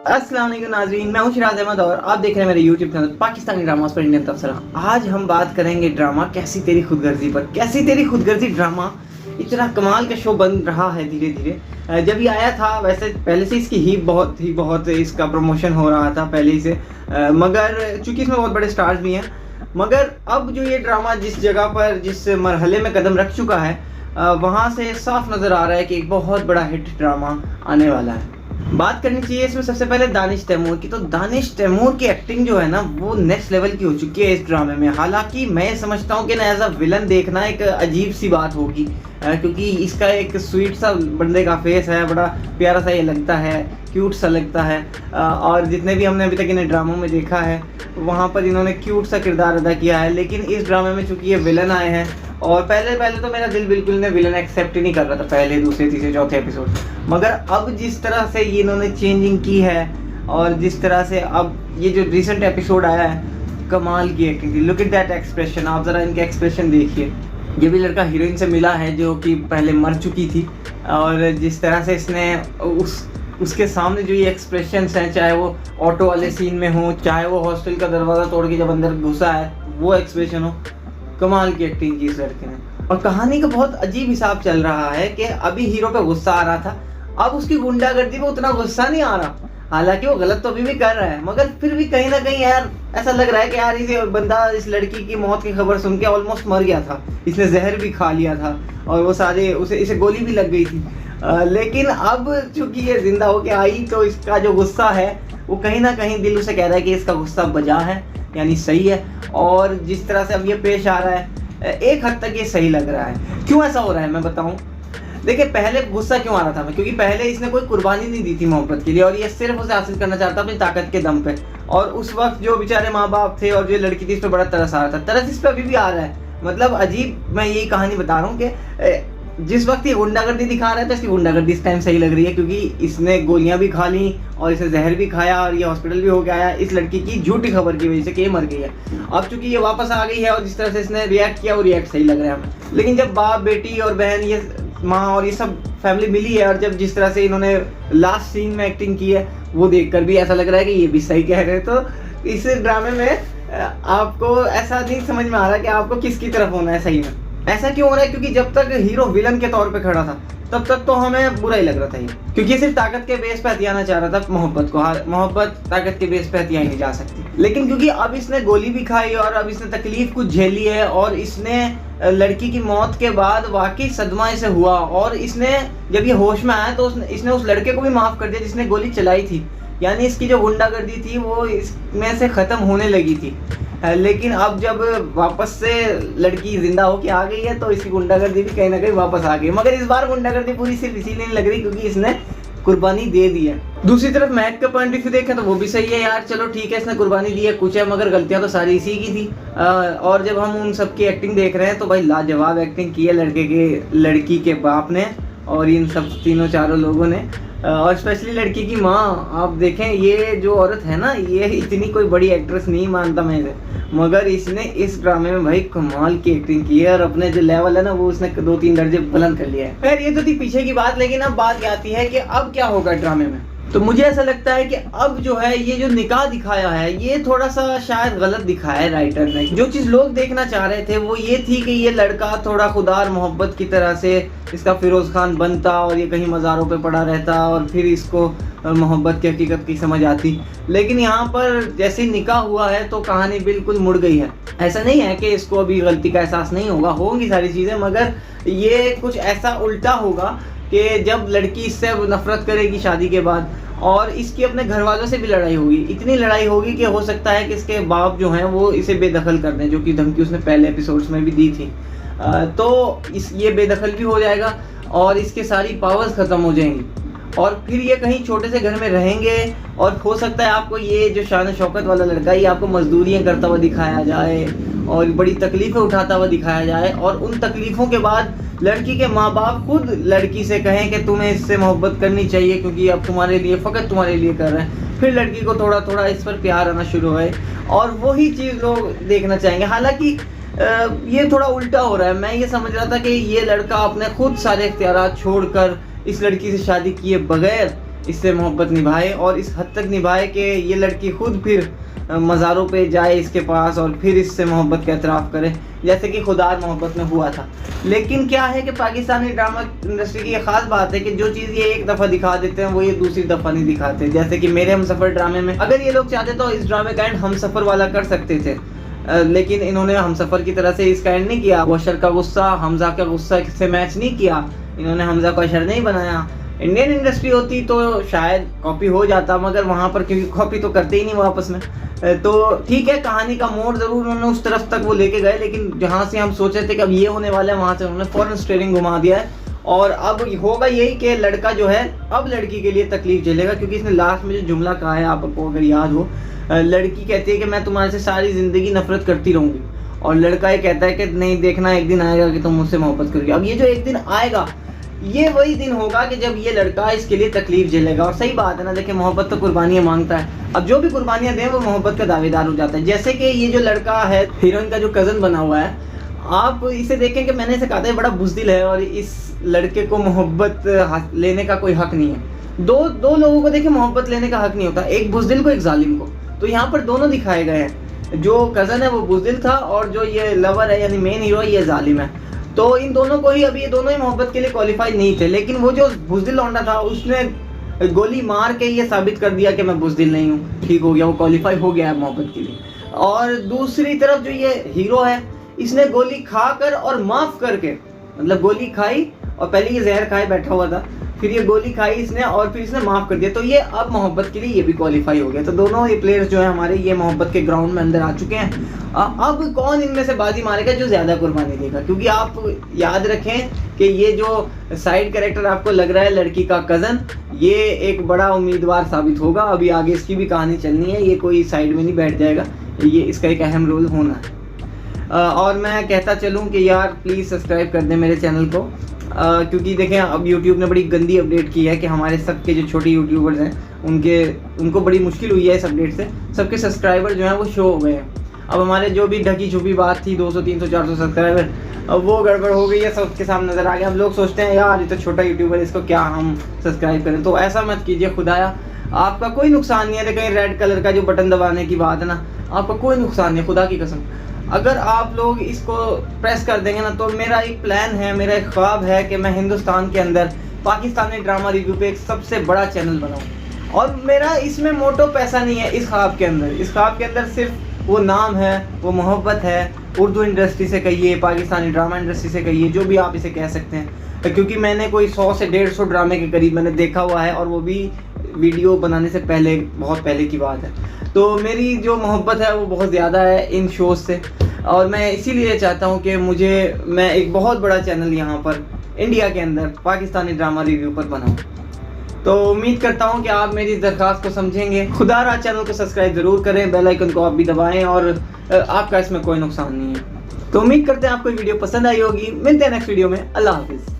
अस्सलाम वालेकुम नाज़रीन, मैं हूं शिराज अहमद और आप देख रहे हैं मेरे यूट्यूब चैनल पाकिस्तानी ड्रामास पर इंडियन तबसरा। आज हम बात करेंगे ड्रामा कैसी तेरी खुदगर्जी पर। कैसी तेरी खुदगर्जी ड्रामा इतना कमाल का शो बन रहा है धीरे धीरे। जब ये आया था वैसे पहले से इसकी ही बहुत इसका प्रमोशन हो रहा था पहले ही से, मगर चूंकि इसमें बहुत बड़े स्टार्स भी हैं, मगर अब जो ये ड्रामा जिस जगह पर जिस मरहले में कदम रख चुका है वहाँ से साफ नज़र आ रहा है कि एक बहुत बड़ा हिट ड्रामा आने वाला है। बात करनी चाहिए इसमें सबसे पहले दानिश तैमूर की। तो दानिश तैमूर की एक्टिंग जो है ना वो नेक्स्ट लेवल की हो चुकी है इस ड्रामे में। हालांकि मैं समझता हूँ कि ना एज अ विलन देखना एक अजीब सी बात होगी, क्योंकि इसका एक स्वीट सा बंदे का फेस है, बड़ा प्यारा सा ये लगता है, क्यूट सा लगता है। और जितने भी हमने अभी तक इन्हें ड्रामों में देखा है वहाँ पर इन्होंने क्यूट सा किरदार अदा किया है, लेकिन इस ड्रामे में चूँकि ये विलन आए हैं और पहले तो मेरा दिल बिल्कुल इन्हें विलन एक्सेप्ट ही नहीं कर रहा था पहले, दूसरे, तीसरे, चौथे एपिसोड। मगर अब जिस तरह से ये इन्होंने चेंजिंग की है और जिस तरह से अब ये जो रिसेंट एपिसोड आया है, कमाल की एक्टिंग थी। लुक एट दैट एक्सप्रेशन, आप ज़रा इनके एक्सप्रेशन देखिए। ये भी लड़का हीरोइन से मिला है जो कि पहले मर चुकी थी, और जिस तरह से इसने उसके सामने जो ये एक्सप्रेशंस हैं, चाहे वो ऑटो वाले सीन में हो, चाहे वो हॉस्टल का दरवाज़ा तोड़ के जब अंदर घुसा है वो एक्सप्रेशन हो, कमाल की एक्टिंग की इस लड़के ने। और कहानी का बहुत अजीब हिसाब चल रहा है कि अभी हीरो पे गुस्सा आ रहा था, अब उसकी गुंडागर्दी पे उतना गुस्सा नहीं आ रहा। हालांकि वो गलत तो अभी भी कर रहा है, मगर फिर भी कहीं ना कहीं यार ऐसा लग रहा है कि यार इसे बंदा इस लड़की की मौत की खबर सुन के ऑलमोस्ट मर गया था, इसने जहर भी खा लिया था और वो सारे इसे गोली भी लग गई थी। लेकिन अब चूंकि ये जिंदा होके आई तो इसका जो गुस्सा है वो कहीं ना कहीं दिल उसे कह रहा है कि इसका गुस्सा बजा है, यानी सही है। और जिस तरह से अब ये पेश आ रहा है एक हद तक ये सही लग रहा है। क्यों ऐसा हो रहा है मैं बताऊं। देखिए पहले गुस्सा क्यों आ रहा था मैं, क्योंकि पहले इसने कोई कुर्बानी नहीं दी थी मोहब्बत के लिए और ये सिर्फ उसे हासिल करना चाहता अपनी ताकत के दम पे। और उस वक्त जो बेचारे माँ बाप थे और जो लड़की थी इस पर बड़ा तरस आ रहा था, तरस इस पर अभी भी आ रहा है। मतलब अजीब, मैं यही कहानी बता रहा हूँ कि जिस वक्त ये गुंडागर्दी दिखा रहा है तो इसकी गुंडागर्दी इस टाइम सही लग रही है, क्योंकि इसने गोलियां भी खा ली और इसे जहर भी खाया और ये हॉस्पिटल भी होके आया इस लड़की की झूठी खबर की वजह से कि ये मर गई है। अब चूंकि ये वापस आ गई है और जिस तरह से इसने रिएक्ट किया वो रिएक्ट सही लग रहा है हमें। लेकिन जब बाप, बेटी और बहन, ये माँ और ये सब फैमिली मिली है और जब जिस तरह से इन्होंने लास्ट सीन में एक्टिंग की है वो देखकर भी ऐसा लग रहा है कि ये भी सही कह रहे हैं। तो इस ड्रामे में आपको ऐसा नहीं समझ में आ रहा कि आपको किसकी तरफ होना है सही में। ऐसा क्यों हो रहा है, क्योंकि जब तक हीरो विलन के तौर पे खड़ा था तब तक तो हमें बुरा ही लग रहा था ये, क्योंकि सिर्फ ताकत के बेस पे हथियाना चाह रहा था मोहब्बत को। मोहब्बत ताकत के बेस पे हथियाई नहीं जा सकती। लेकिन क्योंकि अब इसने गोली भी खाई और अब इसने तकलीफ कुछ झेली है और इसने लड़की की मौत के बाद वाकई सदमा इसे हुआ और इसने जब ये होश में आया तो इसने उस लड़के को भी माफ कर दिया जिसने गोली चलाई थी, यानी इसकी जो गुंडागर्दी थी वो इसमें से ख़त्म होने लगी थी। लेकिन अब जब वापस से लड़की जिंदा होके आ गई है तो इसकी गुंडागर्दी भी कहीं ना कहीं वापस आ गई, मगर इस बार गुंडागर्दी पूरी सिर्फ इसीलिए नहीं लग रही क्योंकि इसने कुर्बानी दे दी है। दूसरी तरफ महक का पॉइंट ऑफ व्यू देखें तो वो भी सही है यार, चलो ठीक है इसने कुर्बानी दी है कुछ है, मगर गलतियां तो सारी इसी की थी। और जब हम उन सब की एक्टिंग देख रहे हैं तो भाई लाजवाब एक्टिंग की है लड़की के बाप ने और इन सब तीनों चारों लोगों ने, और स्पेशली लड़की की माँ। आप देखें ये जो औरत है ना, ये इतनी कोई बड़ी एक्ट्रेस नहीं मानता मैं इसे, मगर इसने इस ड्रामे में भाई कमाल की एक्टिंग की है और अपने जो लेवल है ना वो उसने 2-3 दर्जे बुलंद कर लिया है। खैर ये तो थी पीछे की बात, लेकिन अब बात क्या आती है कि अब क्या होगा ड्रामे में। तो मुझे ऐसा लगता है कि अब जो है ये जो निकाह दिखाया है ये थोड़ा सा शायद गलत दिखाया है राइटर ने। जो चीज़ लोग देखना चाह रहे थे वो ये थी कि ये लड़का थोड़ा खुदार मोहब्बत की तरह से इसका फिरोज खान बनता और ये कहीं मज़ारों पे पड़ा रहता और फिर इसको मोहब्बत की हकीकत की समझ आती। लेकिन यहाँ पर जैसे निकाह हुआ है तो कहानी बिल्कुल मुड़ गई है। ऐसा नहीं है कि इसको अभी गलती का एहसास नहीं होगा, होंगी सारी चीज़ें, मगर ये कुछ ऐसा उल्टा होगा कि जब लड़की इससे नफरत करेगी शादी के बाद और इसकी अपने घर वालों से भी लड़ाई होगी। इतनी लड़ाई होगी कि हो सकता है कि इसके बाप जो हैं वो इसे बेदखल कर दें, जो कि धमकी उसने पहले एपिसोड्स में भी दी थी। तो ये बेदखल भी हो जाएगा और इसके सारी पावर्स ख़त्म हो जाएंगी और फिर ये कहीं छोटे से घर में रहेंगे और हो सकता है आपको ये जो शान शौकत वाला लड़का ये आपको मजदूरियाँ करता हुआ दिखाया जाए और बड़ी तकलीफ़ें उठाता हुआ दिखाया जाए और उन तकलीफ़ों के बाद लड़की के माँ बाप खुद लड़की से कहें कि तुम्हें इससे मोहब्बत करनी चाहिए क्योंकि अब तुम्हारे लिए फ़कत तुम्हारे लिए कर रहे हैं। फिर लड़की को थोड़ा थोड़ा इस पर प्यार आना शुरू हुए और वही चीज़ लोग देखना चाहेंगे। हालांकि ये थोड़ा उल्टा हो रहा है। मैं ये समझ रहा था कि ये लड़का अपने खुद सारे इख्तियारात छोड़कर इस लड़की से शादी किए बगैर इससे मोहब्बत निभाए, और इस हद तक निभाए कि ये लड़की खुद फिर मज़ारों पे जाए इसके पास और फिर इससे मोहब्बत का एतराफ़ करे, जैसे कि खुदार मोहब्बत में हुआ था। लेकिन क्या है कि पाकिस्तानी ड्रामा इंडस्ट्री की ये ख़ास बात है कि जो चीज़ ये एक दफ़ा दिखा देते हैं वो ये दूसरी दफ़ा नहीं दिखाते। जैसे कि मेरे हमसफ़र ड्रामे में अगर ये लोग चाहते तो इस ड्रामे का एंड हमसफ़र वाला कर सकते थे, लेकिन इन्होंने हमसफ़र की तरह से इसका एंड नहीं किया। वशर का गुस्सा हमजा का गुस्सा से मैच नहीं किया, इन्होंने हमजा को अशर नहीं बनाया। इंडियन इंडस्ट्री होती तो शायद कॉपी हो जाता, मगर वहाँ पर क्योंकि कॉपी तो करते ही नहीं वो आपस में, तो ठीक है कहानी का मोड़ ज़रूर उन्होंने उस तरफ तक वो लेके गए, लेकिन जहाँ से हम सोच रहे थे कि अब ये होने वाला है वहाँ से उन्होंने फ़ौरन स्टीयरिंग घुमा दिया है। और अब होगा यही कि लड़का जो है अब लड़की के लिए तकलीफ झेलेगा, क्योंकि इसने लास्ट में जो जुमला कहा है आपको अगर याद हो, लड़की कहती है कि मैं तुम्हारे से सारी ज़िंदगी नफरत करती रहूँगी, और लड़का ये कहता है कि नहीं देखना एक दिन आएगा कि तुम मुझसे मोहब्बत करोगी। अब ये जो एक दिन आएगा ये वही दिन होगा कि जब ये लड़का इसके लिए तकलीफ झेलेगा। और सही बात है ना, देखिए मोहब्बत तो कुर्बानियाँ मांगता है, अब जो भी कुर्बानियाँ दें वो मोहब्बत का दावेदार हो जाता है। जैसे कि ये जो लड़का है हीरोइन का जो कज़न बना हुआ है, आप इसे देखें कि मैंने इसे कहा था बड़ा बुज़दिल है और इस लड़के को मोहब्बत लेने का कोई हक नहीं है। दो लोगों को देखिए मोहब्बत लेने का हक नहीं होता, एक बुज़दिल को एक जालिम को। तो यहाँ पर दोनों दिखाए गए हैं, जो कज़न है वो बुज़दिल था और जो ये लवर है यानी मेन हीरो है ये जालिम है। तो इन दोनों को ही अभी ये दोनों ही मोहब्बत के लिए क्वालिफाई नहीं थे, लेकिन वो जो बुज़दिल लौंडा था उसने गोली मार के ये साबित कर दिया कि मैं बुज़दिल नहीं हूँ, ठीक हो गया, वो क्वालिफाई हो गया है मोहब्बत के लिए। और दूसरी तरफ जो ये हीरो है इसने गोली खाकर और माफ़ करके, मतलब गोली खाई और पहले ये जहर खाए बैठा हुआ था, फिर ये गोली खाई इसने और फिर इसने माफ़ कर दिया, तो ये अब मोहब्बत के लिए ये भी क्वालिफाई हो गया। तो दोनों ये प्लेयर्स जो है हमारे ये मोहब्बत के ग्राउंड में अंदर आ चुके हैं। अब कौन इनमें से बाजी मारेगा जो ज़्यादा कुर्बानी देगा, क्योंकि आप याद रखें कि ये जो साइड कैरेक्टर आपको लग रहा है लड़की का कज़न, ये एक बड़ा उम्मीदवार साबित होगा। अभी आगे इसकी भी कहानी चलनी है, ये कोई साइड में नहीं बैठ जाएगा, ये इसका एक अहम रोल होना है। और मैं कहता चलूँ कि यार प्लीज़ सब्सक्राइब कर दें मेरे चैनल को, क्योंकि देखें अब YouTube ने बड़ी गंदी अपडेट की है कि हमारे सबके जो छोटे यूट्यूबर्स हैं उनको बड़ी मुश्किल हुई है इस अपडेट से, सबके सब्सक्राइबर जो हैं वो शो हो गए हैं। अब हमारे जो भी ढकी छुपी बात थी 200 300 400 सब्सक्राइबर, अब वो गड़बड़ हो गई है, सबके सामने नज़र आ गया। अब लोग सोचते हैं यार ये तो छोटा यूट्यूबर, इसको क्या हम सब्सक्राइब करें, तो ऐसा मत कीजिए खुदाया, आपका कोई नुकसान नहीं है। कहीं रेड कलर का जो बटन दबाने की बात है ना, आपका कोई नुकसान नहीं, खुदा की कसम। अगर आप लोग इसको प्रेस कर देंगे ना, तो मेरा एक प्लान है, मेरा एक ख्वाब है कि मैं हिंदुस्तान के अंदर पाकिस्तानी ड्रामा रिव्यू पे एक सबसे बड़ा चैनल बनाऊं। और मेरा इसमें मोटो पैसा नहीं है, इस ख्वाब के अंदर सिर्फ वो नाम है, वो मोहब्बत है, उर्दू इंडस्ट्री से कहिए, पाकिस्तानी ड्रामा इंडस्ट्री से कहिए, जो भी आप इसे कह सकते हैं, क्योंकि मैंने कोई 100 से 150 ड्रामे के करीब मैंने देखा हुआ है, और वो भी वीडियो बनाने से पहले, बहुत पहले की बात है। तो मेरी जो मोहब्बत है वो बहुत ज़्यादा है इन शोज़ से, और मैं इसीलिए चाहता हूँ कि मैं एक बहुत बड़ा चैनल यहाँ पर इंडिया के अंदर पाकिस्तानी ड्रामा रिव्यू पर बनाऊँ। तो उम्मीद करता हूँ कि आप मेरी इस दरख्वास्त को समझेंगे। खुदारा चैनल को सब्सक्राइब ज़रूर करें, बेल आइकन को आप भी दबाएं, और आपका इसमें कोई नुकसान नहीं है। तो उम्मीद करते हैं आपको वीडियो पसंद आई होगी। मिलते हैं नेक्स्ट वीडियो में। अल्लाह हाफिज़।